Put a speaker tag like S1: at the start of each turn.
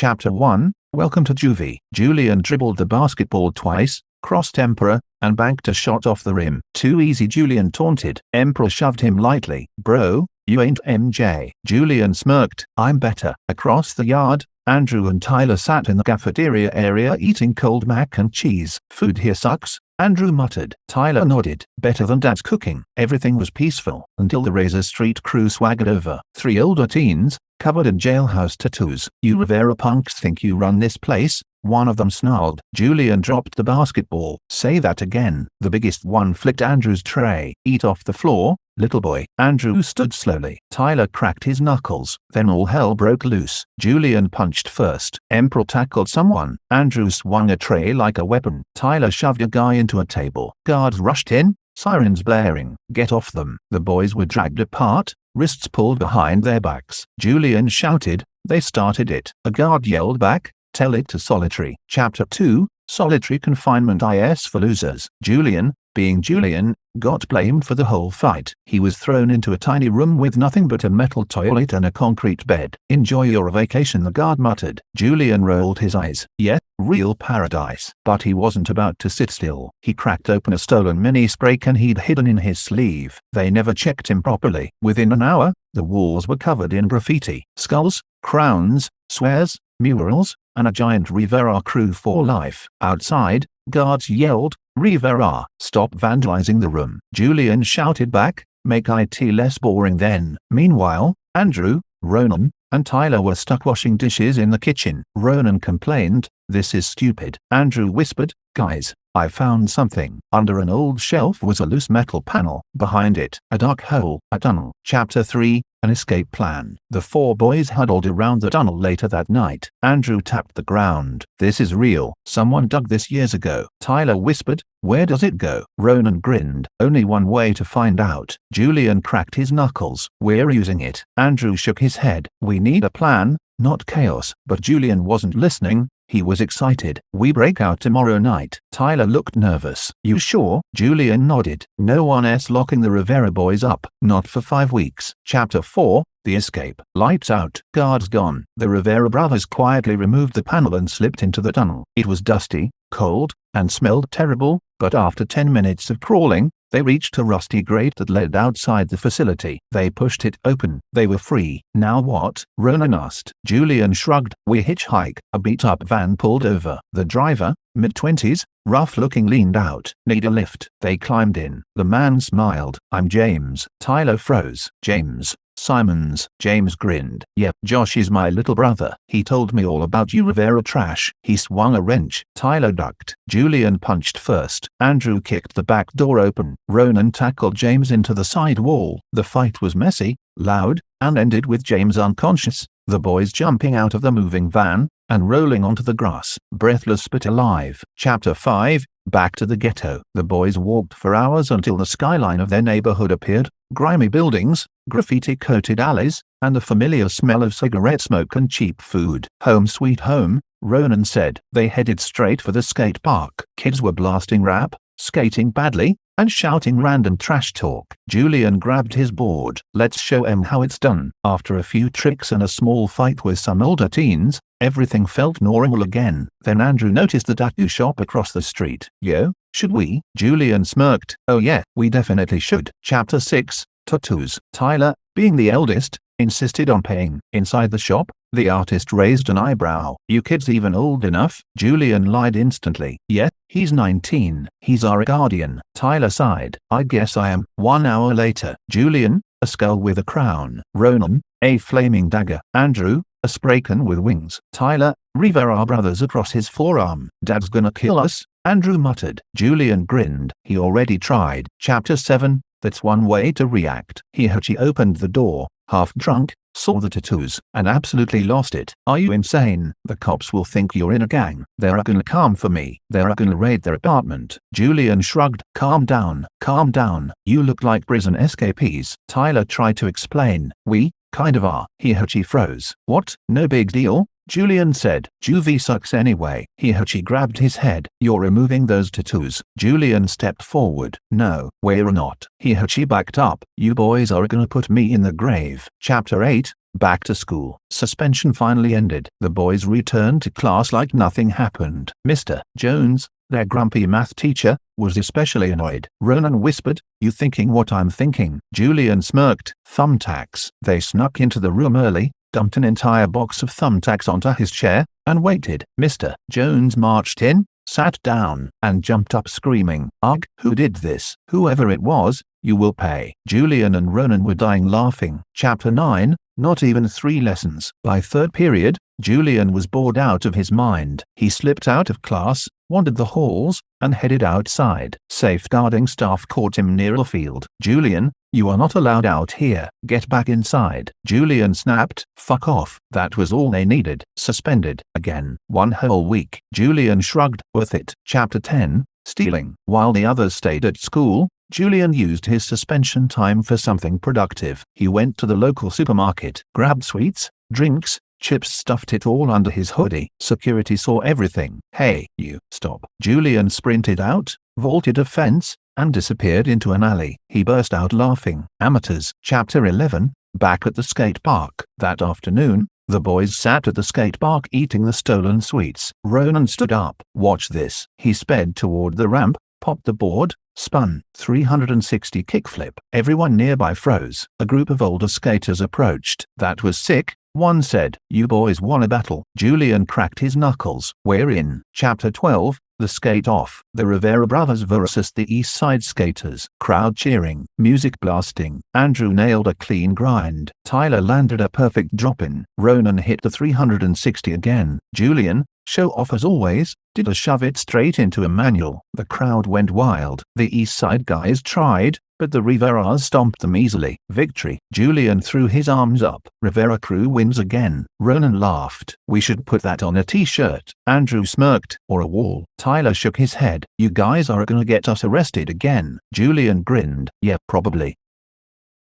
S1: Chapter 1, Welcome to JWE. Julian dribbled the basketball twice, crossed Emperor, and banked a shot off the rim. Too easy, Julian taunted. Emperor shoved him lightly. Bro, you ain't MJ. Julian smirked. I'm better. Across the yard, Andrew and Tyler sat in the cafeteria area eating cold mac and cheese. Food here sucks, Andrew muttered. Tyler nodded. Better than Dad's cooking. Everything was peaceful until the Razor Street crew swaggered over. 3 older teens, covered in jailhouse tattoos. You Rivera punks think you run this place? One of them snarled. Julian dropped the basketball. Say that again. The biggest one flicked Andrew's tray. Eat off the floor, little boy. Andrew stood slowly. Tyler cracked his knuckles. Then all hell broke loose. Julian punched first. Emperor tackled someone. Andrew swung a tray like a weapon. Tyler shoved a guy into a table. Guards rushed in, sirens blaring. Get off them. The boys were dragged apart, wrists pulled behind their backs. Julian shouted. They started it. A guard yelled back. Tell it to solitary. Chapter 2, Solitary Confinement is for losers. Julian, being Julian, got blamed for the whole fight. He was thrown into a tiny room with nothing but a metal toilet and a concrete bed. Enjoy your vacation, the guard muttered. Julian rolled his eyes. Yeah, real paradise. But he wasn't about to sit still. He cracked open a stolen mini spray can he'd hidden in his sleeve. They never checked him properly. Within an hour, the walls were covered in graffiti. Skulls, crowns, swears, murals, and a giant Rivera crew for life. Outside, guards yelled, Rivera, stop vandalizing the room. Julian shouted back, make IT less boring then. Meanwhile, Andrew, Ronan, and Tyler were stuck washing dishes in the kitchen. Ronan complained, this is stupid. Andrew whispered, guys, I found something. Under an old shelf was a loose metal panel. Behind it, a dark hole, a tunnel. Chapter 3, An Escape Plan. The 4 boys huddled around the tunnel later that night. Andrew tapped the ground. This is real. Someone dug this years ago. Tyler whispered, where does it go? Ronan grinned. Only one way to find out. Julian cracked his knuckles. We're using it. Andrew shook his head. We need a plan, not chaos. But Julian wasn't listening. He was excited. We break out tomorrow night. Tyler looked nervous. You sure? Julian nodded. No one else locking the Rivera boys up. Not for 5 weeks. Chapter 4, The Escape. Lights out. Guards gone. The Rivera brothers quietly removed the panel and slipped into the tunnel. It was dusty, cold, and smelled terrible, but after 10 minutes of crawling, they reached a rusty grate that led outside the facility. They pushed it open. They were free. Now what? Ronan asked. Julian shrugged. We hitchhike. A beat-up van pulled over. The driver, mid-20s, rough-looking, leaned out. Need a lift. They climbed in. The man smiled. I'm James. Tyler froze. James Simons. James grinned. Yep, Josh is my little brother. He told me all about you Rivera trash. He swung a wrench. Tyler ducked. Julian punched first. Andrew kicked the back door open. Ronan tackled James into the side wall. The fight was messy, loud, and ended with James unconscious, the boys jumping out of the moving van and rolling onto the grass, breathless but alive. Chapter 5, Back to the Ghetto. The boys walked for hours until the skyline of their neighborhood appeared. Grimy buildings, graffiti-coated alleys, and the familiar smell of cigarette smoke and cheap food. Home sweet home, Ronan said. They headed straight for the skate park. Kids were blasting rap, skating badly, and shouting random trash talk. Julian grabbed his board. Let's show 'em how it's done. After a few tricks and a small fight with some older teens, everything felt normal again. Then Andrew noticed the tattoo shop across the street. Yo, should we? Julian smirked. Oh yeah, we definitely should. Chapter 6, Tattoos. Tyler, being the eldest, insisted on paying. Inside the shop, the artist raised an eyebrow. You kids even old enough? Julian lied instantly. Yeah, he's 19. He's our guardian. Tyler sighed. I guess I am. 1 hour later. Julian, a skull with a crown. Ronan, a flaming dagger. Andrew, a spray can with wings. Tyler, Rivera brothers across his forearm. Dad's gonna kill us, Andrew muttered. Julian grinned. He already tried. Chapter 7, That's One Way to React. He opened the door, half drunk, saw the tattoos, and absolutely lost it. Are you insane? The cops will think you're in a gang. They're gonna come for me. They're gonna raid their apartment. Julian shrugged. Calm down. Calm down. You look like prison escapees. Tyler tried to explain. We kind of are. He froze. What? No big deal, Julian said. JWE sucks anyway. He grabbed his head. You're removing those tattoos. Julian stepped forward. No, we're not. He backed up. You boys are gonna put me in the grave. Chapter 8, Back to school. Suspension finally ended. The boys returned to class like nothing happened. Mr. Jones, their grumpy math teacher, was especially annoyed. Ronan whispered, "You thinking what I'm thinking?" Julian smirked. Thumbtacks. They snuck into the room early, dumped an entire box of thumbtacks onto his chair, and waited. Mr. Jones marched in, sat down, and jumped up screaming, "Ugh, who did this? Whoever it was, you will pay." Julian and Ronan were dying laughing. Chapter 9, Not even 3 lessons. By third period, Julian was bored out of his mind. He slipped out of class, wandered the halls, and headed outside. Safeguarding staff caught him near a field. "Julian, you are not allowed out here. Get back inside." Julian snapped, "Fuck off." That was all they needed. Suspended again. 1 whole week. Julian shrugged. Worth it. Chapter 10, Stealing. While the others stayed at school, Julian used his suspension time for something productive. He went to the local supermarket, grabbed sweets, drinks, chips, stuffed it all under his hoodie. Security saw everything. "Hey, you, stop." Julian sprinted out, vaulted a fence, and disappeared into an alley. He burst out laughing. Amateurs. Chapter 11, Back at the skate park. That afternoon, the boys sat at the skate park eating the stolen sweets. Ronan stood up. "Watch this." He sped toward the ramp, popped the board, spun 360 kickflip. Everyone nearby froze. A group of older skaters approached. "That was sick," one said. "You boys won a battle." Julian cracked his knuckles. "We're in." Chapter 12, The Skate Off. The Rivera Brothers versus the East Side Skaters. Crowd cheering. Music blasting. Andrew nailed a clean grind. Tyler landed a perfect drop-in. Ronan hit the 360 again. Julian, show off as always, did a shove it straight into a manual. The crowd went wild. The East Side guys tried, but the Riveras stomped them easily. Victory. Julian threw his arms up. "Rivera crew wins again." Ronan laughed. "We should put that on a t-shirt." Andrew smirked. "Or a wall." Tyler shook his head. "You guys are gonna get us arrested again." Julian grinned. "Yeah, probably."